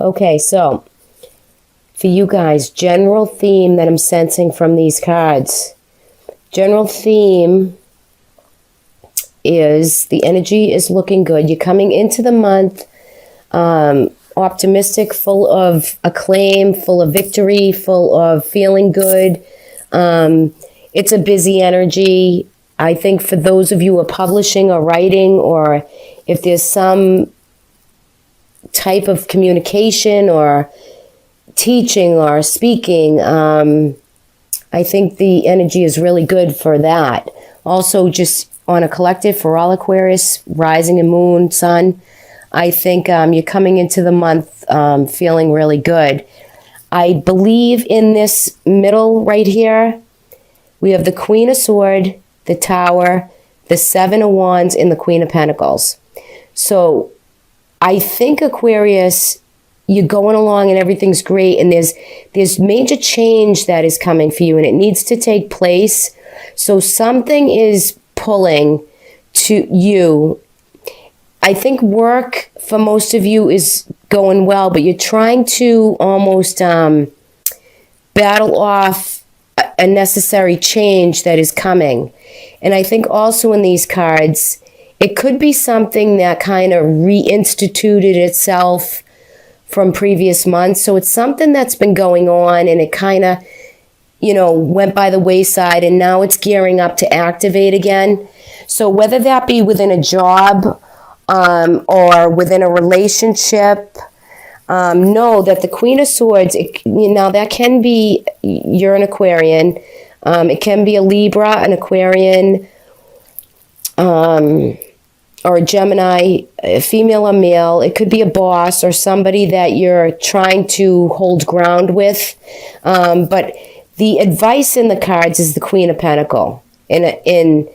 Okay, so for you guys, general theme that I'm sensing from these cards. General theme is the energy is looking good. You're coming into the month optimistic, full of acclaim, full of victory, full of feeling good. It's a busy energy. I think for those of you who are publishing or writing, or if there's some type of communication or teaching or speaking, I think the energy is really good for that. Also, just on a collective for all Aquarius, rising and moon, sun, I think you're coming into the month feeling really good. I believe in this middle right here, we have the Queen of Swords, the Tower, the Seven of Wands, and the Queen of Pentacles. So I think Aquarius, you're going along and everything's great, and there's major change that is coming for you, and it needs to take place. So something is pulling to you. I think work for most of you is going well, but you're trying to almost battle off a necessary change that is coming. And I think also in these cards, it could be something that kind of reinstituted itself from previous months. So it's something that's been going on, and it kind of, went by the wayside, and now it's gearing up to activate again. So whether that be within a job or within a relationship, know that the Queen of Swords, now that can be, you're an Aquarian, it can be a Libra, an Aquarian, or a Gemini, a female or male. It could be a boss or somebody that you're trying to hold ground with. But the advice in the cards is the Queen of Pentacles. And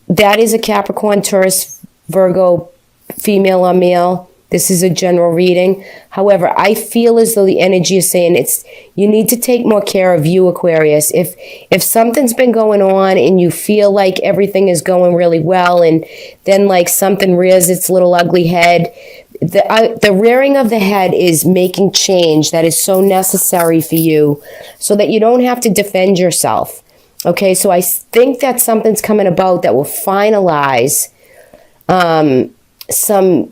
that is a Capricorn, Taurus, Virgo, female or male. This is a general reading. However, I feel as though the energy is saying you need to take more care of you, Aquarius. If something's been going on and you feel like everything is going really well, and then like something rears its little ugly head, the rearing of the head is making change that is so necessary for you, so that you don't have to defend yourself. Okay, so I think that something's coming about that will finalize some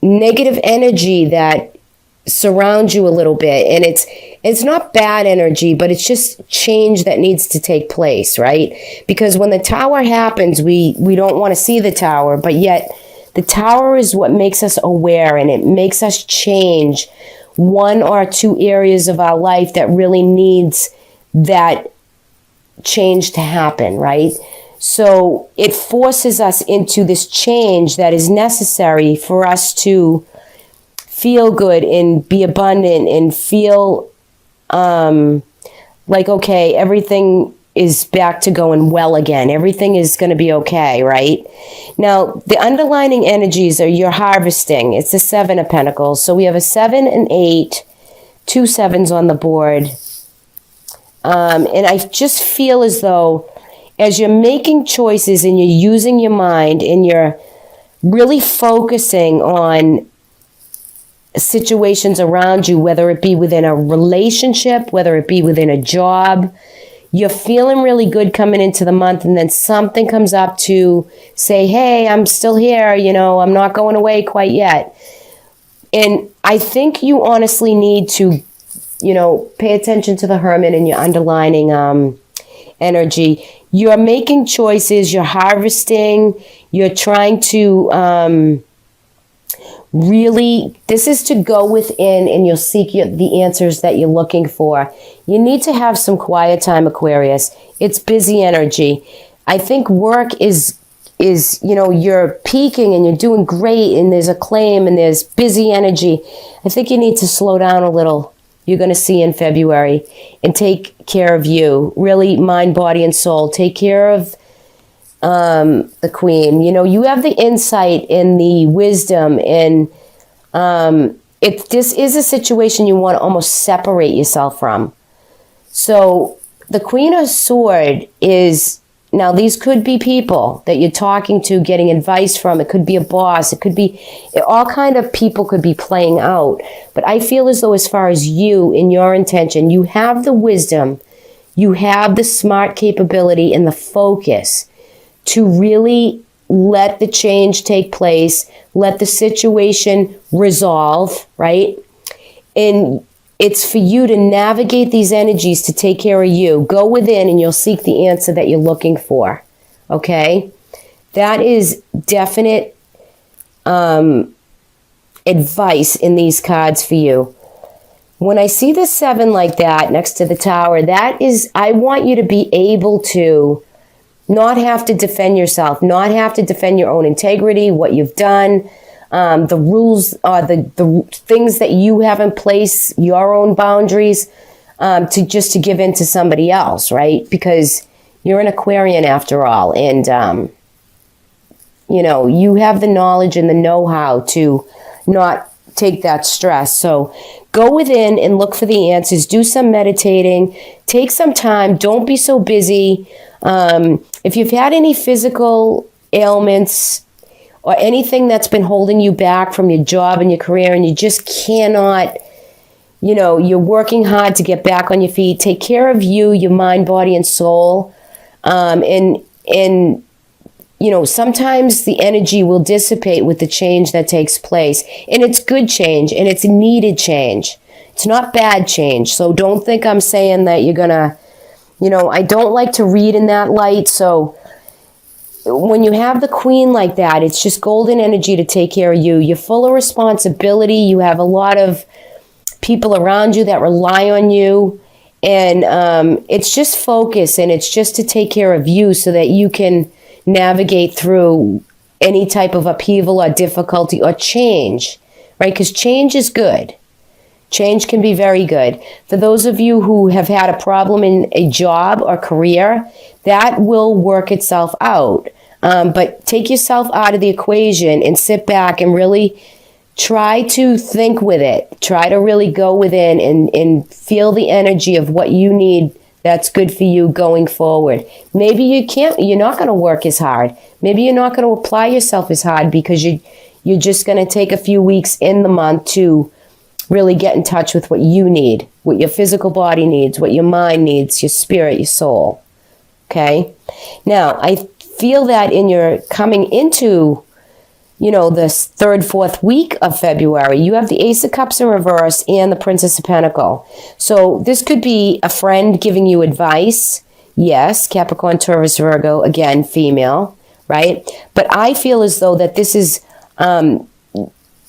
negative energy that surrounds you a little bit, and it's not bad energy, but it's just change that needs to take place, right? Because when the Tower happens, we don't want to see the Tower, but yet the Tower is what makes us aware, and it makes us change one or two areas of our life that really needs that change to happen, right? So it forces us into this change that is necessary for us to feel good and be abundant and feel like, okay, everything is back to going well again. Everything is going to be okay, right? Now, the underlining energies are you're harvesting. It's the Seven of Pentacles. So we have a 7 and 8, 2 7s on the board. And I just feel as though as you're making choices and you're using your mind and you're really focusing on situations around you, whether it be within a relationship, whether it be within a job, you're feeling really good coming into the month, and then something comes up to say, hey, I'm still here, I'm not going away quite yet. And I think you honestly need to, pay attention to the Hermit and your underlining energy. You're making choices, you're harvesting, you're trying to really, this is to go within and you'll seek the answers that you're looking for. You need to have some quiet time, Aquarius. It's busy energy. I think work is you're peaking and you're doing great and there's acclaim and there's busy energy. I think you need to slow down a little. You're going to see in February, and take care of you. Really, mind, body, and soul. Take care of the Queen. You have the insight and the wisdom, and this is a situation you want to almost separate yourself from. So the Queen of Swords is Now, these could be people that you're talking to, getting advice from. It could be a boss. It could be all kind of people could be playing out. But I feel as though as far as you and your intention, you have the wisdom, you have the smart capability and the focus to really let the change take place, let the situation resolve, right? And it's for you to navigate these energies to take care of you. Go within and you'll seek the answer that you're looking for, okay? That is definite advice in these cards for you. When I see the 7 like that next to the Tower, that is, I want you to be able to not have to defend yourself, not have to defend your own integrity, what you've done, the rules, the things that you have in place, your own boundaries, to give in to somebody else, right? Because you're an Aquarian after all, and you know, you have the knowledge and the know-how to not take that stress. So go within and look for the answers. Do some meditating. Take some time. Don't be so busy. If you've had any physical ailments or anything that's been holding you back from your job and your career, and you just cannot, you know, you're working hard to get back on your feet, take care of you, your mind, body, and soul. And you know, sometimes the energy will dissipate with the change that takes place. And it's good change, and it's needed change. It's not bad change. So don't think I'm saying that you're going to, you know, I don't like to read in that light. So when you have the Queen like that, it's just golden energy to take care of you. You're full of responsibility. You have a lot of people around you that rely on you. And it's just focus, and it's just to take care of you so that you can navigate through any type of upheaval or difficulty or change, right? Because change is good. Change can be very good. For those of you who have had a problem in a job or career, that will work itself out. But take yourself out of the equation and sit back and really try to think with it. Try to really go within and feel the energy of what you need that's good for you going forward. Maybe you're not going to work as hard. Maybe you're not going to apply yourself as hard because you're just going to take a few weeks in the month to really get in touch with what you need, what your physical body needs, what your mind needs, your spirit, your soul. Okay? Now, I feel that in your coming into, you know, the 3rd, 4th week of February, you have the Ace of Cups in reverse and the Princess of Pentacles. So this could be a friend giving you advice. Yes, Capricorn, Taurus, Virgo, again, female, right? But I feel as though that this is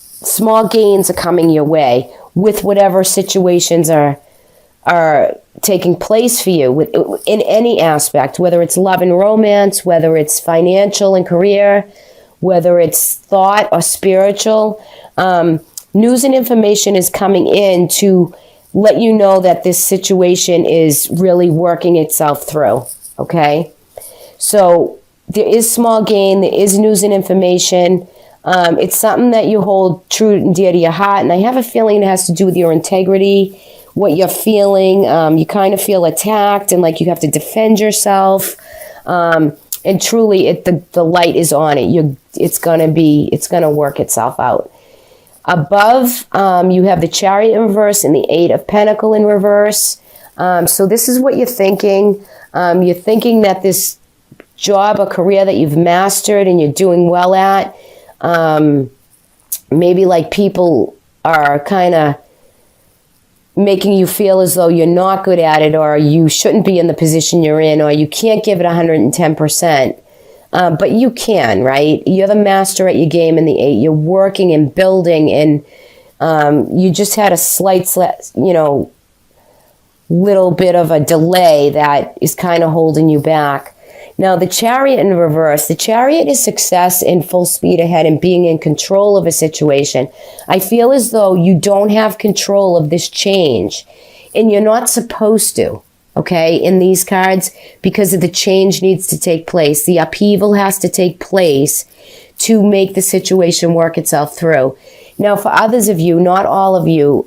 small gains are coming your way with whatever situations are taking place for you in any aspect, whether it's love and romance, whether it's financial and career, whether it's thought or spiritual. News and information is coming in to let you know that this situation is really working itself through, okay? So there is small gain, there is news and information. It's something that you hold true and dear to your heart, and I have a feeling it has to do with your integrity, what you're feeling. You kind of feel attacked and like you have to defend yourself. And truly, the light is on it. It's gonna work itself out. Above, you have the Chariot in reverse and the 8 of Pentacles in reverse. So this is what you're thinking. You're thinking that this job or career that you've mastered and you're doing well at, maybe like people are kind of making you feel as though you're not good at it, or you shouldn't be in the position you're in, or you can't give it 110%. But you can, right? You're the master at your game in the 8. You're working and building, and you just had a slight, little bit of a delay that is kind of holding you back. Now, the Chariot in reverse, the Chariot is success in full speed ahead and being in control of a situation. I feel as though you don't have control of this change, and you're not supposed to, okay, in these cards, because of the change needs to take place. The upheaval has to take place to make the situation work itself through. Now, for others of you, not all of you,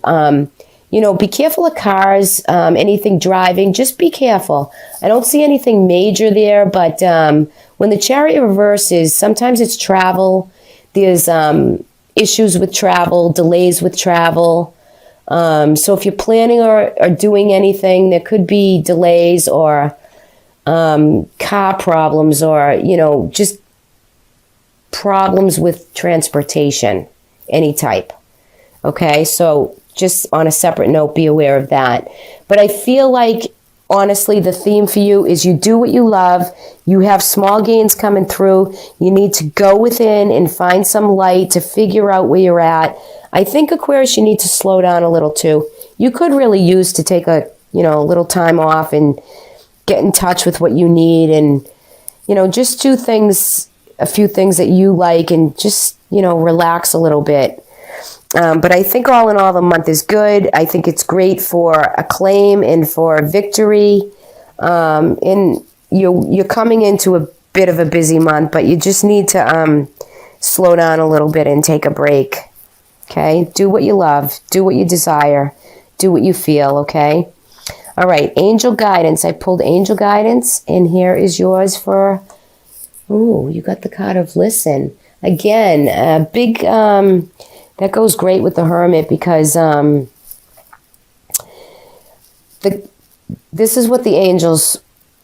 be careful of cars, anything driving, just be careful. I don't see anything major there, but when the Chariot reverses, sometimes it's travel. There's issues with travel, delays with travel. So if you're planning or doing anything, there could be delays or car problems or, just problems with transportation, any type. Okay, so just on a separate note, be aware of that. But I feel like, honestly, the theme for you is you do what you love. You have small gains coming through. You need to go within and find some light to figure out where you're at. I think, Aquarius, you need to slow down a little too. You could really use to take a little time off and get in touch with what you need and, just do a few things that you like and just, relax a little bit. But I think all in all, the month is good. I think it's great for acclaim and for victory. And you're coming into a bit of a busy month, but you just need to slow down a little bit and take a break. Okay? Do what you love. Do what you desire. Do what you feel, okay? All right, angel guidance. I pulled angel guidance, and here is yours for... Ooh, you got the card of listen. Again, big... that goes great with the Hermit because this is what the angels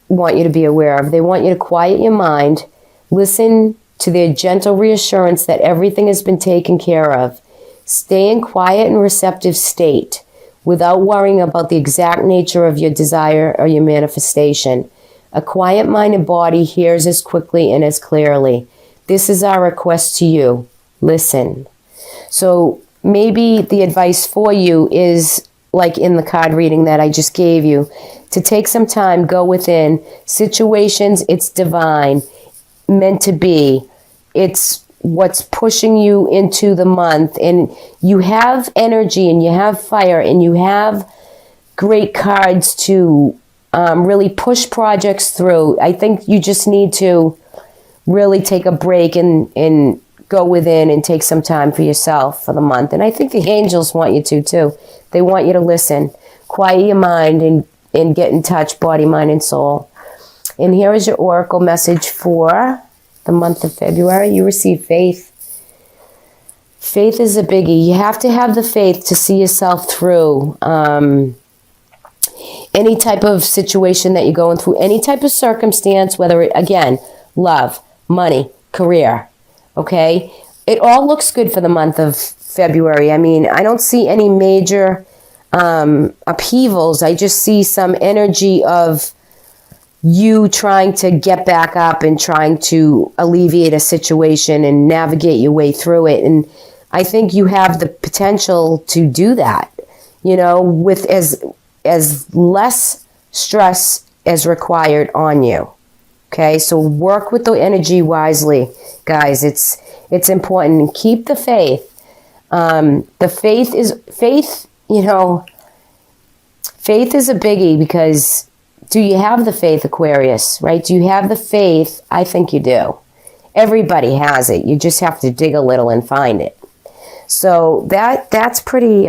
want you to be aware of. They want you to quiet your mind, listen to their gentle reassurance that everything has been taken care of. Stay in quiet and receptive state without worrying about the exact nature of your desire or your manifestation. A quiet mind and body hears as quickly and as clearly. This is our request to you. Listen. So maybe the advice for you is, like in the card reading that I just gave you, to take some time, go within. Situations, it's divine, meant to be. It's what's pushing you into the month. And you have energy and you have fire and you have great cards to really push projects through. I think you just need to really take a break and go within and take some time for yourself for the month. And I think the angels want you to too. They want you to listen, quiet your mind and get in touch, body, mind, and soul. And here is your oracle message for the month of February. You receive faith. Faith is a biggie. You have to have the faith to see yourself through any type of situation that you're going through, any type of circumstance, whether it, again, love, money, career. Okay, it all looks good for the month of February. I mean, I don't see any major upheavals. I just see some energy of you trying to get back up and trying to alleviate a situation and navigate your way through it. And I think you have the potential to do that, with as less stress as required on you. Okay, so work with the energy wisely, guys. It's important. And keep the faith. Faith is a biggie because do you have the faith, Aquarius, right? Do you have the faith? I think you do. Everybody has it. You just have to dig a little and find it. So that's pretty